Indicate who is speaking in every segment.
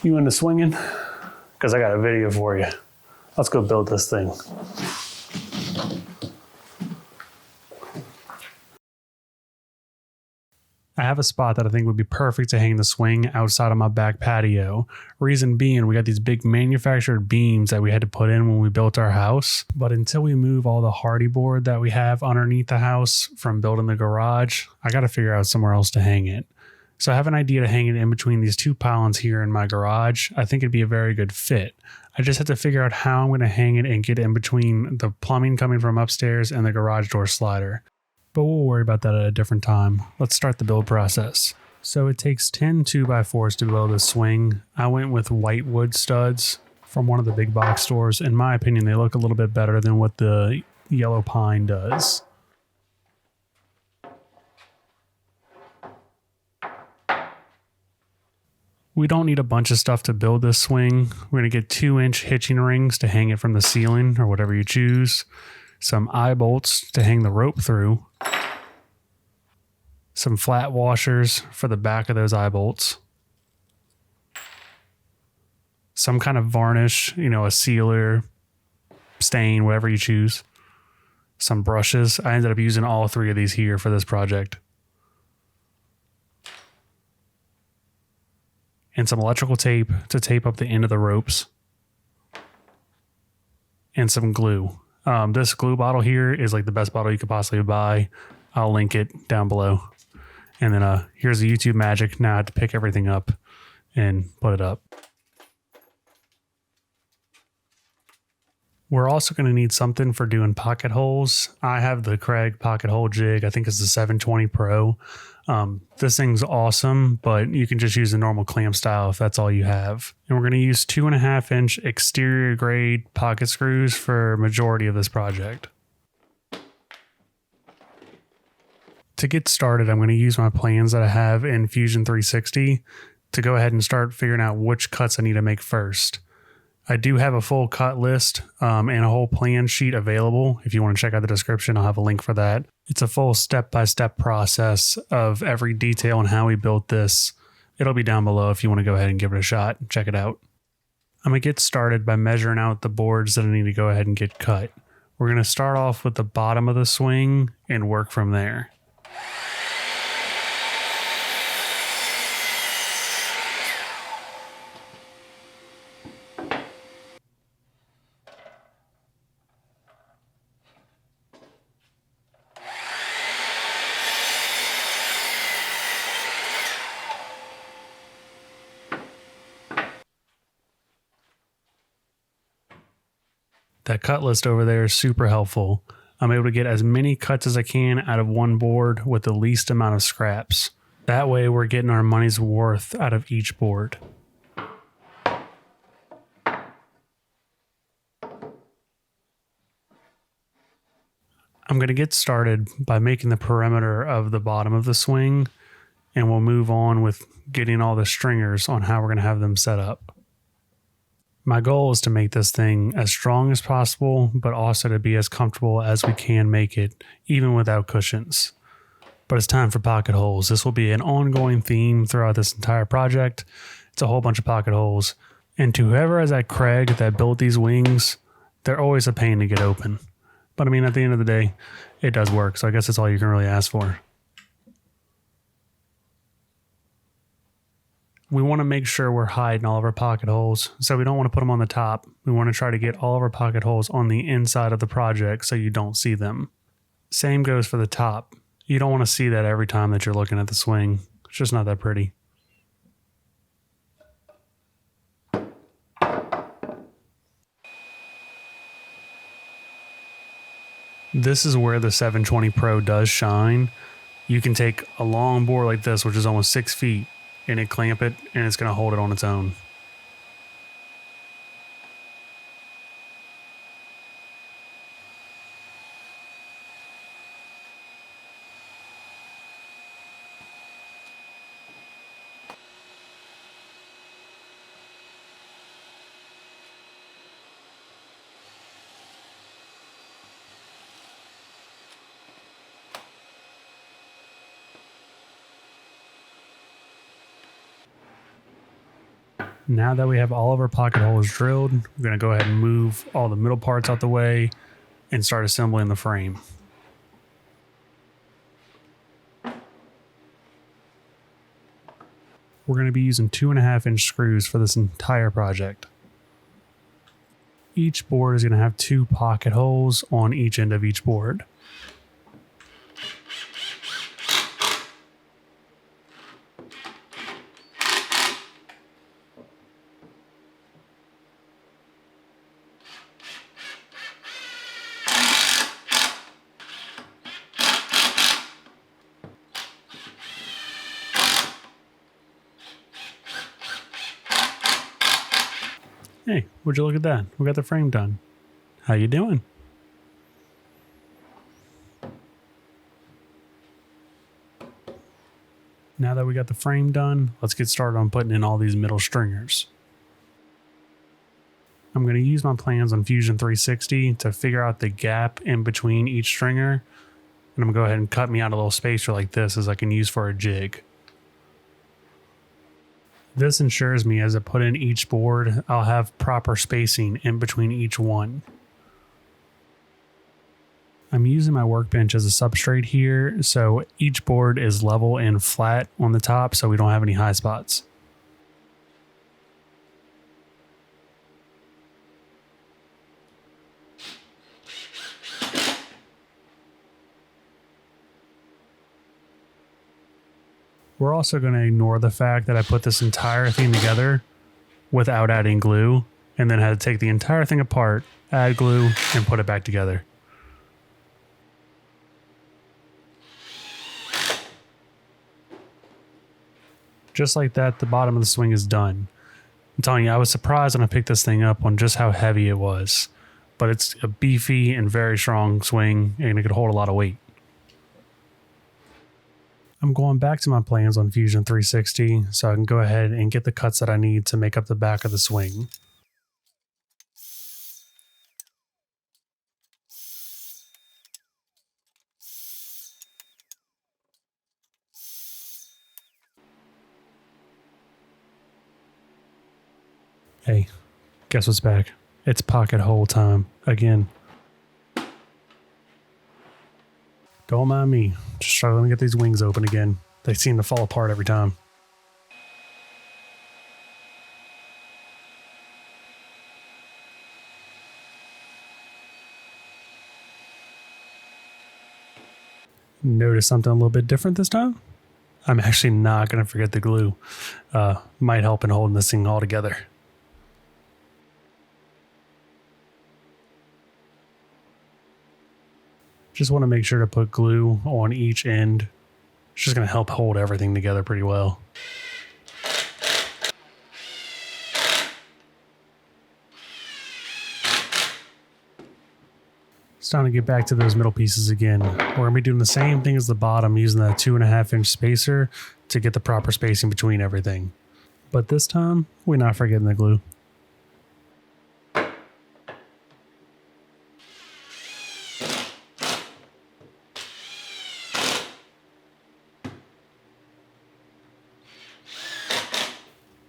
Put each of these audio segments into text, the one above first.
Speaker 1: You into swinging? Because I got a video for you. Let's go build this thing. I have a spot that I think would be perfect to hang the swing outside of my back patio. Reason being, we got these big manufactured beams that we had to put in when we built our house. But until we move all the hardy board that we have underneath the house from building the garage, I got to figure out somewhere else to hang it. So I have an idea to hang it in between these two pylons here in my garage. I think it'd be a very good fit. I just have to figure out how I'm going to hang it and get it in between the plumbing coming from upstairs and the garage door slider. But we'll worry about that at a different time. Let's start the build process. So it takes 10 2x4s to build a swing. I went with Whitewood Studs from one of the big box stores. In my opinion, they look a little bit better than what the yellow pine does. We don't need a bunch of stuff to build this swing. We're going to get 2-inch hitching rings to hang it from the ceiling or whatever you choose. Some eye bolts to hang the rope through. Some flat washers for the back of those eye bolts. Some kind of varnish, a sealer, stain, whatever you choose. Some brushes. I ended up using all 3 of these here for this project. And some electrical tape to tape up the end of the ropes. And some glue. This glue bottle here is like the best bottle you could possibly buy. I'll link it down below. And then here's the YouTube magic. Now I have to pick everything up and put it up. We're also going to need something for doing pocket holes. I have the Craig pocket hole jig. I think it's the 720 Pro. This thing's awesome, but you can just use the normal clamp style if that's all you have. And we're going to use 2.5-inch exterior grade pocket screws for majority of this project. To get started, I'm going to use my plans that I have in Fusion 360 to go ahead and start figuring out which cuts I need to make first. I do have a full cut list and a whole plan sheet available. If you want to check out the description, I'll have a link for that. It's a full step-by-step process of every detail on how we built this. It'll be down below if you want to go ahead and give it a shot and check it out. I'm going to get started by measuring out the boards that I need to go ahead and get cut. We're going to start off with the bottom of the swing and work from there. That cut list over there is super helpful. I'm able to get as many cuts as I can out of one board with the least amount of scraps. That way we're getting our money's worth out of each board. I'm going to get started by making the perimeter of the bottom of the swing, and we'll move on with getting all the stringers on how we're going to have them set up. My goal is to make this thing as strong as possible, but also to be as comfortable as we can make it, even without cushions. But it's time for pocket holes. This will be an ongoing theme throughout this entire project. It's a whole bunch of pocket holes. And to whoever is at Craig that built these wings, they're always a pain to get open. But I mean, at the end of the day, it does work. So I guess that's all you can really ask for. We want to make sure we're hiding all of our pocket holes. So we don't want to put them on the top. We want to try to get all of our pocket holes on the inside of the project so you don't see them. Same goes for the top. You don't want to see that every time that you're looking at the swing. It's just not that pretty. This is where the 720 Pro does shine. You can take a long board like this, which is almost 6 feet, and it clamp it, and it's going to hold it on its own. Now that we have all of our pocket holes drilled, we're going to go ahead and move all the middle parts out the way and start assembling the frame. We're going to be using 2.5-inch screws for this entire project. Each board is going to have 2 pocket holes on each end of each board. Hey, would you look at that? We got the frame done. How you doing? Now that we got the frame done, let's get started on putting in all these middle stringers. I'm going to use my plans on Fusion 360 to figure out the gap in between each stringer. And I'm going to go ahead and cut me out a little spacer like this as I can use for a jig. This ensures me as I put in each board, I'll have proper spacing in between each one. I'm using my workbench as a substrate here, so each board is level and flat on the top so we don't have any high spots. We're also going to ignore the fact that I put this entire thing together without adding glue, and then had to take the entire thing apart, add glue, and put it back together. Just like that, the bottom of the swing is done. I'm telling you, I was surprised when I picked this thing up on just how heavy it was. But it's a beefy and very strong swing, and it could hold a lot of weight. I'm going back to my plans on Fusion 360 so I can go ahead and get the cuts that I need to make up the back of the swing. Hey, guess what's back? It's pocket hole time again. Don't mind me, just struggling to get these wings open again. They seem to fall apart every time. Notice something a little bit different this time? I'm actually not going to forget the glue. Might help in holding this thing all together. Just want to make sure to put glue on each end. It's just going to help hold everything together pretty well. It's time to get back to those middle pieces again. We're going to be doing the same thing as the bottom, using that 2.5-inch spacer to get the proper spacing between everything. But this time, we're not forgetting the glue.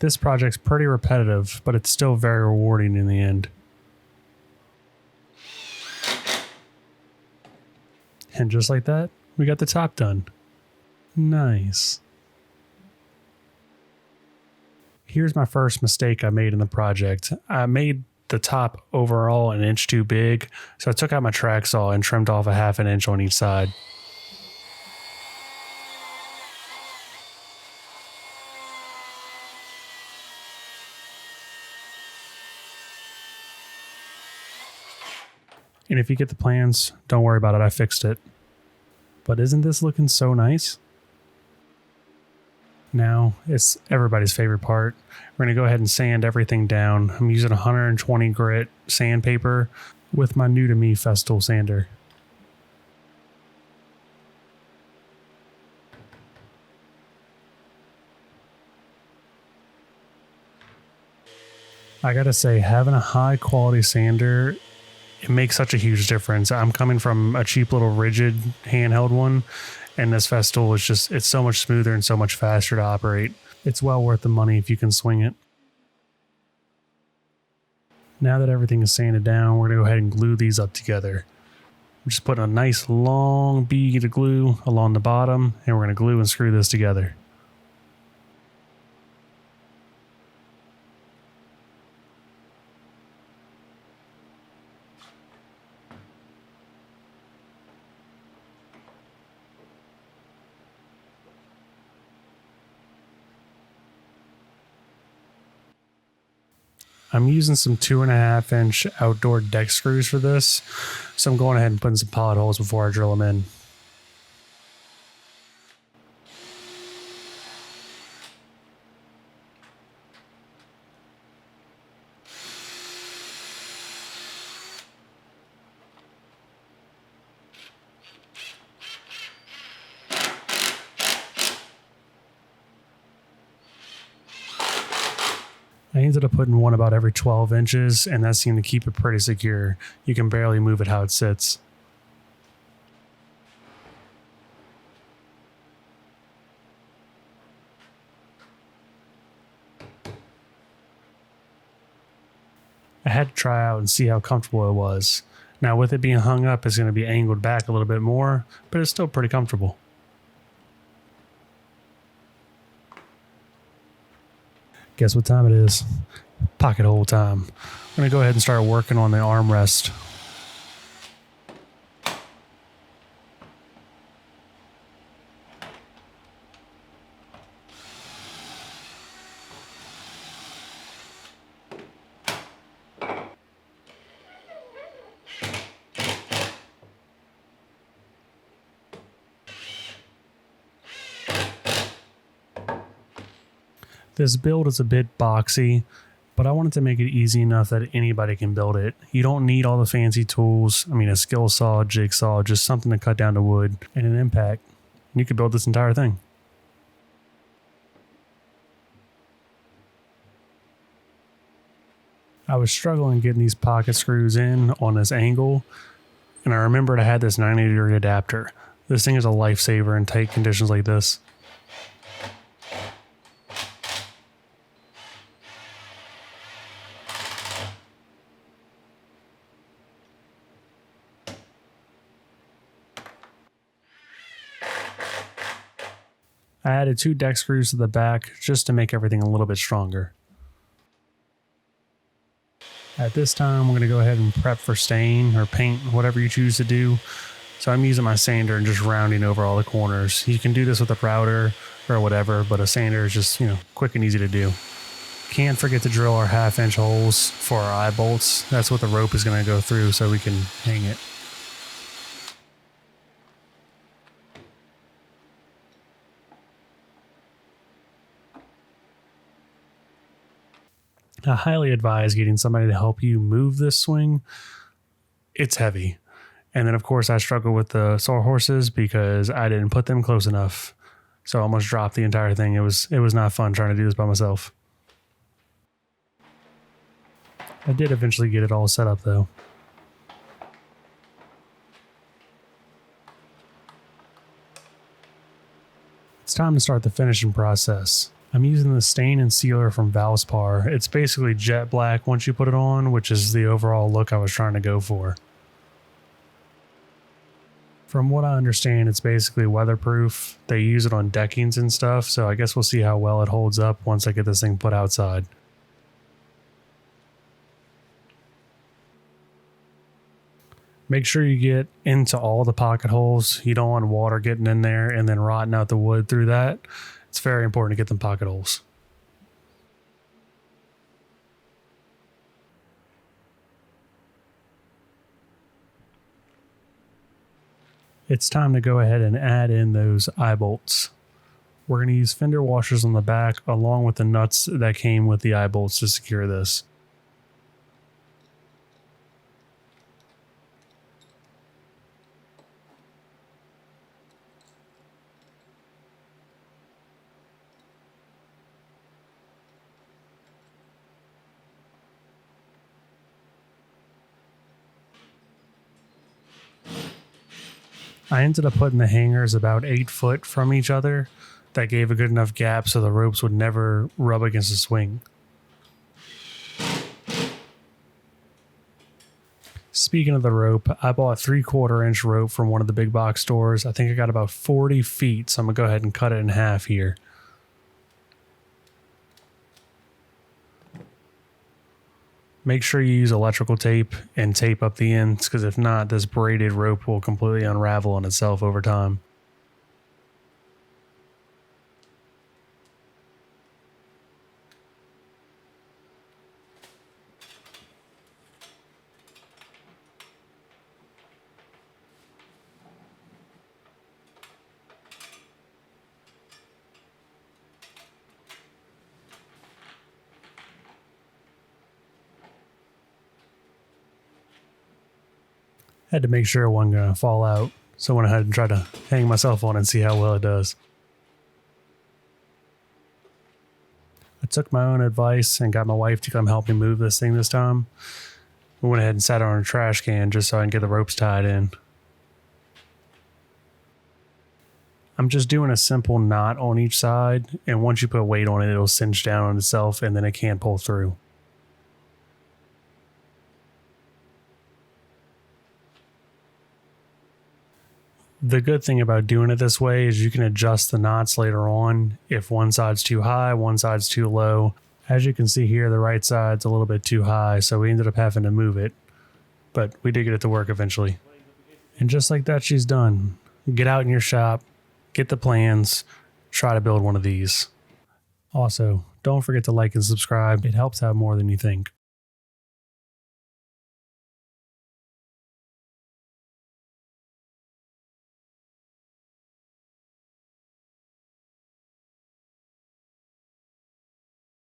Speaker 1: This project's pretty repetitive, but it's still very rewarding in the end. And just like that, we got the top done. Nice. Here's my first mistake I made in the project. I made the top overall an inch too big, so I took out my track saw and trimmed off a 1/2 inch on each side. And if you get the plans, don't worry about it, I fixed it. But isn't this looking so nice? Now, it's everybody's favorite part. We're going to go ahead and sand everything down. I'm using 120 grit sandpaper with my new to me Festool sander. I gotta say, having a high quality sander, it makes such a huge difference. I'm coming from a cheap little rigid handheld one, and this Festool is just, it's so much smoother and so much faster to operate. It's well worth the money if you can swing it. Now that everything is sanded down, we're going to go ahead and glue these up together. I'm just putting a nice long bead of glue along the bottom, and we're going to glue and screw this together. I'm using some 2.5-inch outdoor deck screws for this, so I'm going ahead and putting some pilot holes before I drill them in. I ended up putting one about every 12 inches, and that seemed to keep it pretty secure. You can barely move it how it sits. I had to try out and see how comfortable it was. Now with it being hung up, it's going to be angled back a little bit more, but it's still pretty comfortable. Guess what time it is? Pocket hole time. I'm going to go ahead and start working on the armrest. This build is a bit boxy, but I wanted to make it easy enough that anybody can build it. You don't need all the fancy tools. I mean, a skill saw, jigsaw, just something to cut down the wood and an impact. You could build this entire thing. I was struggling getting these pocket screws in on this angle, and I remembered I had this 90-degree adapter. This thing is a lifesaver in tight conditions like this. I added 2 deck screws to the back just to make everything a little bit stronger. At this time, I'm going to go ahead and prep for stain or paint, whatever you choose to do. So I'm using my sander and just rounding over all the corners. You can do this with a router or whatever, but a sander is just, quick and easy to do. Can't forget to drill our 1/2-inch holes for our eye bolts. That's what the rope is going to go through so we can hang it. I highly advise getting somebody to help you move this swing. It's heavy. And then, of course, I struggle with the sawhorses because I didn't put them close enough. So I almost dropped the entire thing. It was not fun trying to do this by myself. I did eventually get it all set up, though. It's time to start the finishing process. I'm using the stain and sealer from Valspar. It's basically jet black once you put it on, which is the overall look I was trying to go for. From what I understand, it's basically weatherproof. They use it on deckings and stuff, so I guess we'll see how well it holds up once I get this thing put outside. Make sure you get into all the pocket holes. You don't want water getting in there and then rotting out the wood through that. It's very important to get them pocket holes. It's time to go ahead and add in those eye bolts. We're going to use fender washers on the back along with the nuts that came with the eye bolts to secure this. I ended up putting the hangers about 8 foot from each other. That gave a good enough gap so the ropes would never rub against the swing. Speaking of the rope, I bought 3/4 inch rope from one of the big box stores. I think I got about 40 feet, so I'm going to go ahead and cut it in half here. Make sure you use electrical tape and tape up the ends, because if not, this braided rope will completely unravel on itself over time. Had to make sure it wasn't going to fall out, so I went ahead and tried to hang myself on and see how well it does. I took my own advice and got my wife to come help me move this thing this time. We went ahead and sat it on a trash can just so I can get the ropes tied in. I'm just doing a simple knot on each side, and once you put weight on it, it'll cinch down on itself and then it can't pull through. The good thing about doing it this way is you can adjust the knots later on if one side's too high, one side's too low. As you can see here, the right side's a little bit too high, so we ended up having to move it. But we did get it to work eventually. And just like that, she's done. Get out in your shop, get the plans, try to build one of these. Also, don't forget to like and subscribe. It helps out more than you think.